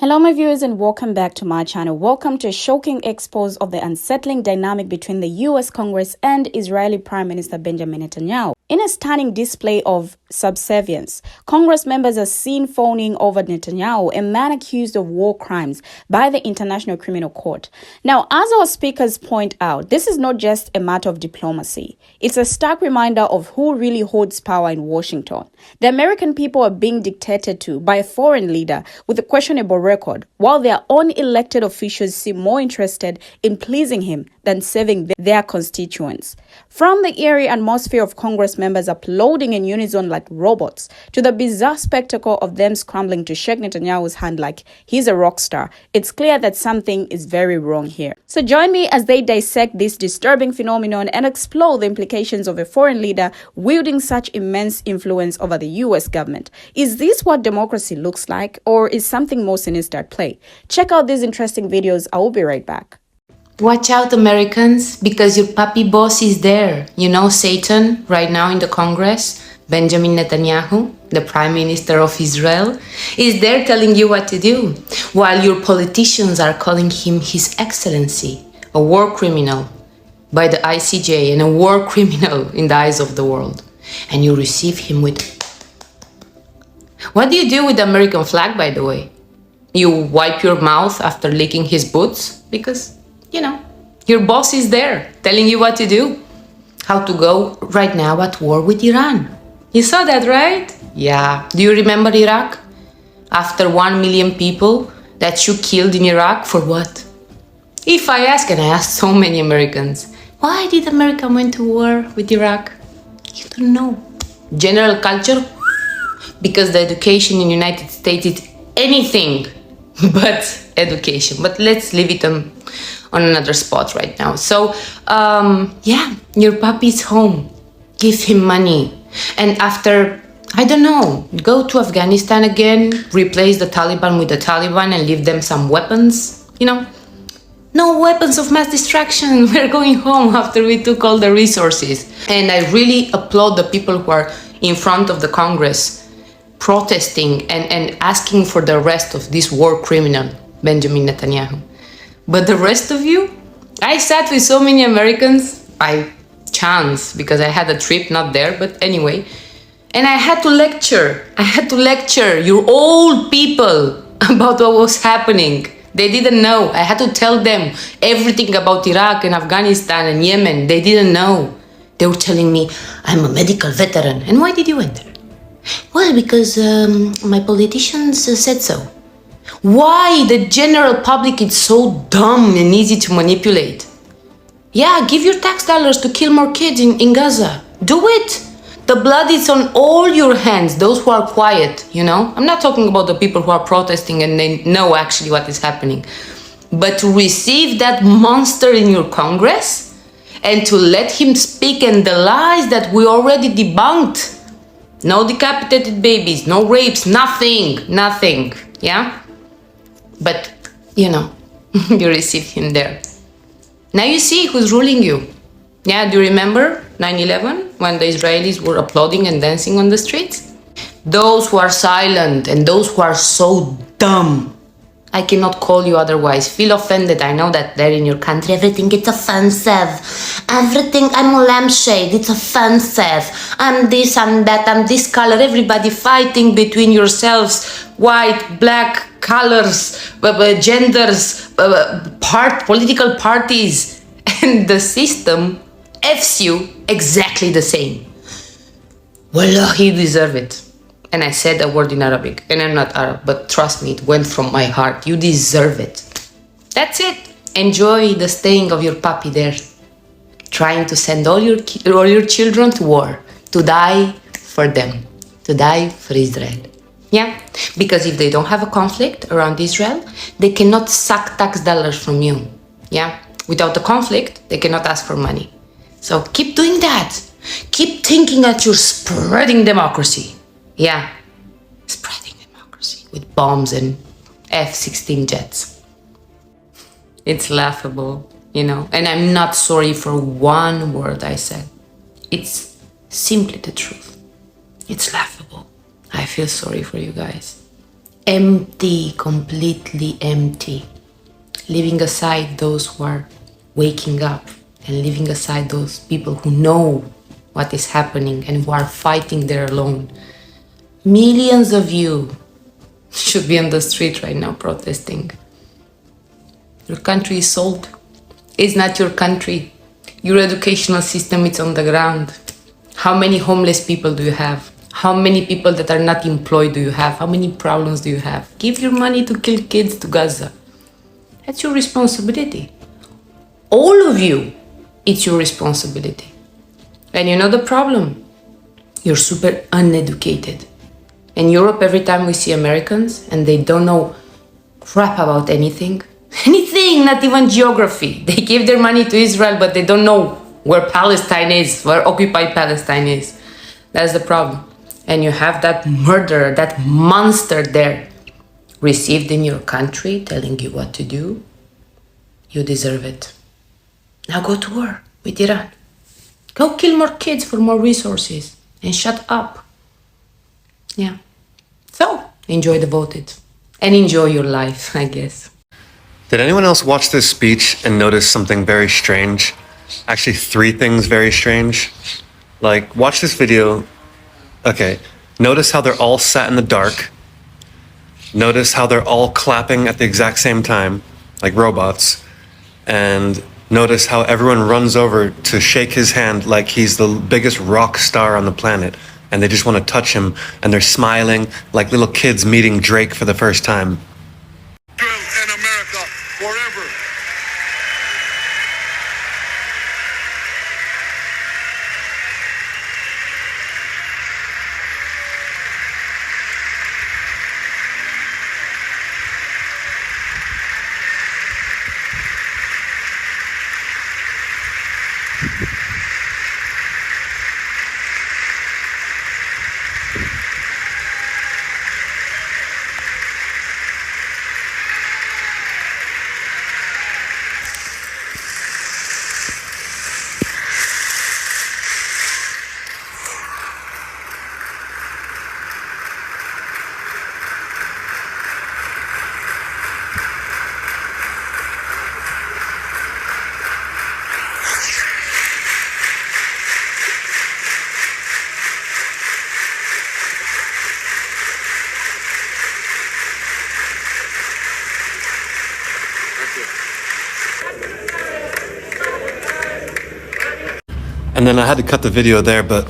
Hello my viewers and welcome back to my channel. Welcome to a shocking expose of the unsettling dynamic between the US Congress and Israeli Prime Minister Benjamin Netanyahu. In a stunning display of subservience, Congress members are seen fawning over Netanyahu, a man accused of war crimes by the International Criminal Court. Now, as our speakers point out, this is not just a matter of diplomacy. It's a stark reminder of who really holds power in Washington. The American people are being dictated to by a foreign leader with a questionable record, while their own elected officials seem more interested in pleasing him than serving their constituents. From the eerie atmosphere of Congress members applauding in unison like robots to the bizarre spectacle of them scrambling to shake Netanyahu's hand like he's a rock star, it's clear that something is very wrong here. So join me as they dissect this disturbing phenomenon and explore the implications of a foreign leader wielding such immense influence over the US government. Is this what democracy looks like, or is something more sinister at play? Check out these interesting videos. I will be right back. Watch out, Americans, because your puppy boss is there. You know, Satan, right now in the Congress, Benjamin Netanyahu, the Prime Minister of Israel, is there telling you what to do, while your politicians are calling him His Excellency, a war criminal by the ICJ and a war criminal in the eyes of the world. And you receive him with... What do you do with the American flag, by the way? You wipe your mouth after licking his boots? Because... you know, your boss is there telling you what to do, how to go right now at war with Iran. You saw that, right? Yeah. Do you remember Iraq? After 1 million people that you killed in Iraq, for what? If I ask, and I ask so many Americans, why did America went to war with Iraq? You don't know. General culture? Because the education in the United States is anything but education. But let's leave it on another spot right now. So, yeah, your puppy's home. Give him money. And after, I don't know, go to Afghanistan again, replace the Taliban with the Taliban and leave them some weapons. You know, no weapons of mass destruction. We're going home after we took all the resources. And I really applaud the people who are in front of the Congress protesting and asking for the arrest of this war criminal, Benjamin Netanyahu. But the rest of you, I sat with so many Americans by chance because I had a trip, not there, but anyway. And I had to lecture your old people about what was happening. They didn't know. I had to tell them everything about Iraq and Afghanistan and Yemen. They didn't know. They were telling me, I'm a medical veteran. And why did you enter? Well, because my politicians said so. Why the general public is so dumb and easy to manipulate? Yeah, give your tax dollars to kill more kids in Gaza. Do it. The blood is on all your hands, those who are quiet, you know? I'm not talking about the people who are protesting and they know actually what is happening. But to receive that monster in your Congress and to let him speak and the lies that we already debunked. No decapitated babies, no rapes, nothing, yeah? But, you know, you receive him there. Now you see who's ruling you. Yeah, do you remember 9/11 when the Israelis were applauding and dancing on the streets? Those who are silent and those who are so dumb. I cannot call you otherwise. Feel offended. I know that there in your country everything is offensive. Everything, I'm a lampshade, it's offensive. I'm this, I'm that, I'm this color. Everybody fighting between yourselves. White, black, colors, genders, political parties. And the system F's you exactly the same. Wallahi, you deserve it. And I said a word in Arabic, and I'm not Arab, but trust me, it went from my heart. You deserve it. That's it. Enjoy the staying of your puppy there. Trying to send all your children to war, to die for them, to die for Israel. Yeah, because if they don't have a conflict around Israel, they cannot suck tax dollars from you. Yeah, without the conflict, they cannot ask for money. So keep doing that. Keep thinking that you're spreading democracy. Yeah, spreading democracy with bombs and F-16 jets. It's laughable, you know, and I'm not sorry for one word I said. It's simply the truth. It's laughable. I feel sorry for you guys. Empty, completely empty. Leaving aside those who are waking up and leaving aside those people who know what is happening and who are fighting there alone. Millions of you should be on the street right now protesting. Your country is sold. It's not your country. Your educational system is on the ground. How many homeless people do you have? How many people that are not employed do you have? How many problems do you have? Give your money to kill kids to Gaza. That's your responsibility. All of you, it's your responsibility. And you know the problem? You're super uneducated. In Europe, every time we see Americans and they don't know crap about anything, not even geography. They give their money to Israel, but they don't know where Palestine is, where occupied Palestine is. That's the problem. And you have that murderer, that monster there, received in your country, telling you what to do. You deserve it. Now go to war with Iran. Go kill more kids for more resources and shut up. Yeah. So, enjoy the voted. And enjoy your life, I guess. Did anyone else watch this speech and notice something very strange? Actually, 3 things very strange. Like, watch this video. Okay, notice how they're all sat in the dark. Notice how they're all clapping at the exact same time, like robots. And notice how everyone runs over to shake his hand like he's the biggest rock star on the planet. And they just want to touch him, and they're smiling like little kids meeting Drake for the first time. In America forever. And then I had to cut the video there, but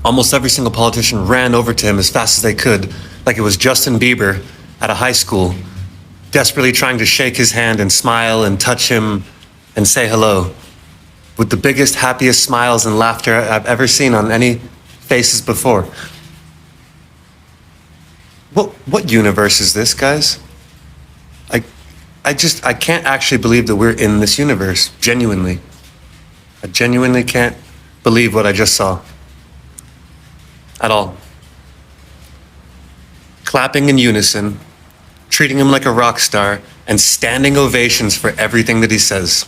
almost every single politician ran over to him as fast as they could, like it was Justin Bieber at a high school, desperately trying to shake his hand and smile and touch him and say hello, with the biggest, happiest smiles and laughter I've ever seen on any faces before. What universe is this, guys? I can't actually believe that we're in this universe, genuinely. I genuinely can't believe what I just saw. At all. Clapping in unison, treating him like a rock star, and standing ovations for everything that he says.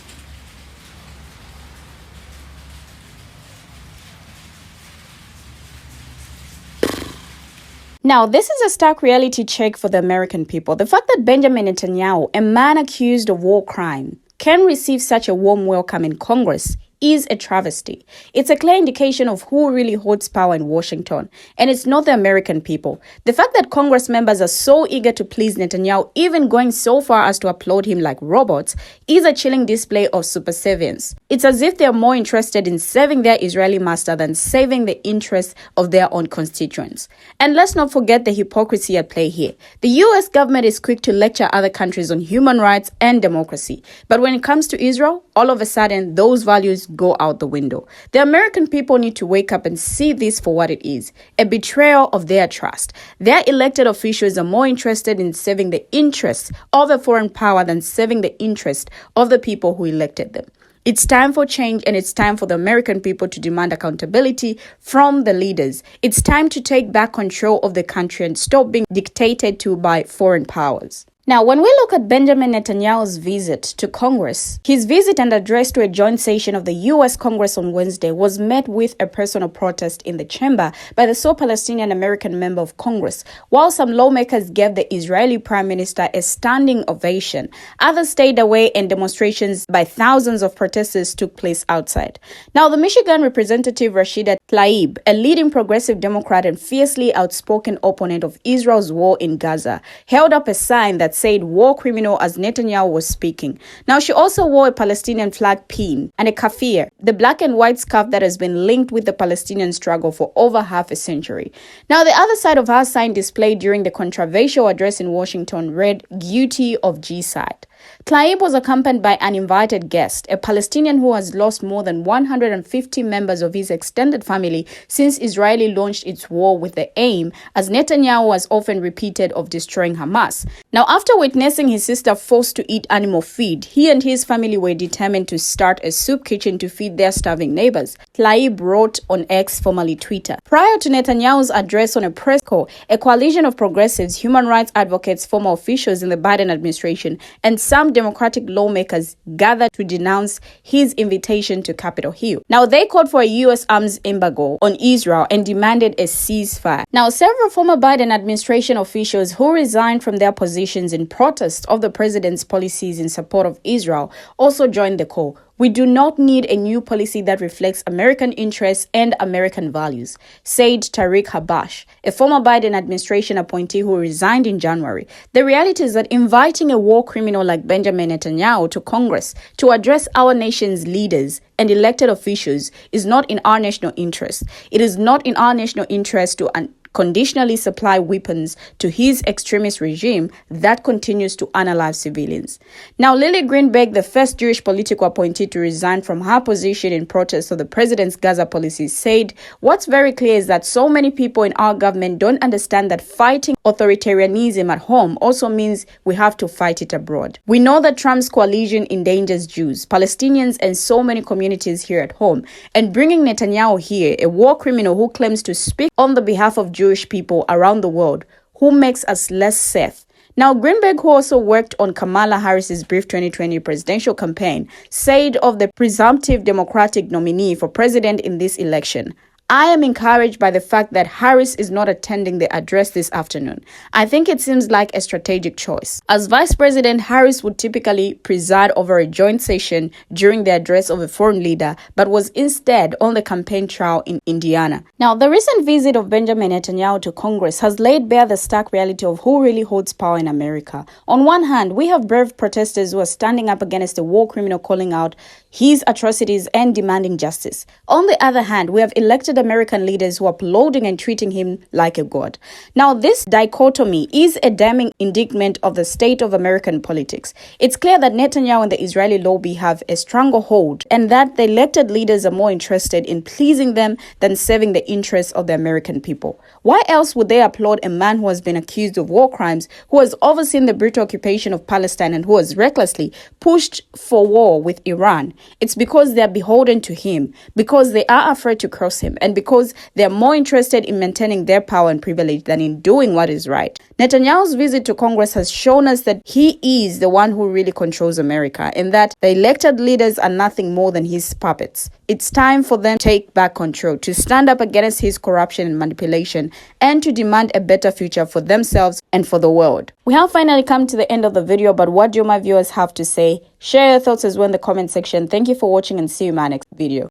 Now, this is a stark reality check for the American people. The fact that Benjamin Netanyahu, a man accused of war crime, can receive such a warm welcome in Congress is a travesty. It's a clear indication of who really holds power in Washington, and it's not the American people. The fact that Congress members are so eager to please Netanyahu, even going so far as to applaud him like robots, is a chilling display of superservience. It's as if they're more interested in serving their Israeli master than saving the interests of their own constituents. And let's not forget the hypocrisy at play here. The US government is quick to lecture other countries on human rights and democracy, but when it comes to Israel, all of a sudden, those values go out the window. The American people need to wake up and see this for what it is, a betrayal of their trust. Their elected officials are more interested in serving the interests of a foreign power than serving the interest of the people who elected them. It's time for change, and it's time for the American people to demand accountability from the leaders. It's time to take back control of the country and stop being dictated to by foreign powers. Now, when we look at Benjamin Netanyahu's visit to Congress, his visit and address to a joint session of the U.S. Congress on Wednesday was met with a personal protest in the chamber by the sole Palestinian American member of Congress. While some lawmakers gave the Israeli Prime Minister a standing ovation, others stayed away and demonstrations by thousands of protesters took place outside. Now, the Michigan Representative Rashida Tlaib, a leading progressive Democrat and fiercely outspoken opponent of Israel's war in Gaza, held up a sign that said war criminal as Netanyahu was speaking. Now, she also wore a Palestinian flag pin and a kafir, the black and white scarf that has been linked with the Palestinian struggle for over half a century. Now, the other side of her sign displayed during the controversial address in Washington read, "Guilty of genocide." Tlaib was accompanied by an invited guest, a Palestinian who has lost more than 150 members of his extended family since Israel launched its war with the aim, as Netanyahu has often repeated, of destroying Hamas. Now, after witnessing his sister forced to eat animal feed, he and his family were determined to start a soup kitchen to feed their starving neighbors. Tlaib wrote on X, formerly Twitter. Prior to Netanyahu's address on a press call, a coalition of progressives, human rights advocates, former officials in the Biden administration, and some Democratic lawmakers gathered to denounce his invitation to Capitol Hill. Now, they called for a U.S. arms embargo on Israel and demanded a ceasefire. Now, several former Biden administration officials who resigned from their positions in protest of the president's policies in support of Israel also joined the call. "We do not need a new policy that reflects American interests and American values," said Tariq Habash, a former Biden administration appointee who resigned in January. The reality is that inviting a war criminal like Benjamin Netanyahu to Congress to address our nation's leaders and elected officials is not in our national interest. It is not in our national interest to conditionally supply weapons to his extremist regime that continues to unalive civilians. Now, Lily Greenberg, the first Jewish political appointee to resign from her position in protest of the president's Gaza policies, said, "What's very clear is that so many people in our government don't understand that fighting authoritarianism at home also means we have to fight it abroad. We know that Trump's coalition endangers Jews, Palestinians, and so many communities here at home. And bringing Netanyahu here, a war criminal who claims to speak on the behalf of Jewish people around the world, who makes us less safe." Now, Greenberg, who also worked on Kamala Harris's brief 2020 presidential campaign, said of the presumptive Democratic nominee for president in this election, "I am encouraged by the fact that Harris is not attending the address this afternoon. I think it seems like a strategic choice." As Vice President, Harris would typically preside over a joint session during the address of a foreign leader, but was instead on the campaign trail in Indiana. Now, the recent visit of Benjamin Netanyahu to Congress has laid bare the stark reality of who really holds power in America. On one hand, we have brave protesters who are standing up against a war criminal, calling out his atrocities and demanding justice. On the other hand, we have elected American leaders who are applauding and treating him like a god. Now, this dichotomy is a damning indictment of the state of American politics. It's clear that Netanyahu and the Israeli lobby have a stronger hold, and that the elected leaders are more interested in pleasing them than serving the interests of the American people. Why else would they applaud a man who has been accused of war crimes, who has overseen the brutal occupation of Palestine, and who has recklessly pushed for war with Iran? It's because they are beholden to him, because they are afraid to cross him, and because they are more interested in maintaining their power and privilege than in doing what is right. Netanyahu's visit to Congress has shown us that he is the one who really controls America, and that the elected leaders are nothing more than his puppets. It's time for them to take back control, to stand up against his corruption and manipulation, and to demand a better future for themselves and for the world. We have finally come to the end of the video, but what do my viewers have to say? Share your thoughts as well in the comment section. Thank you for watching, and see you in my next video.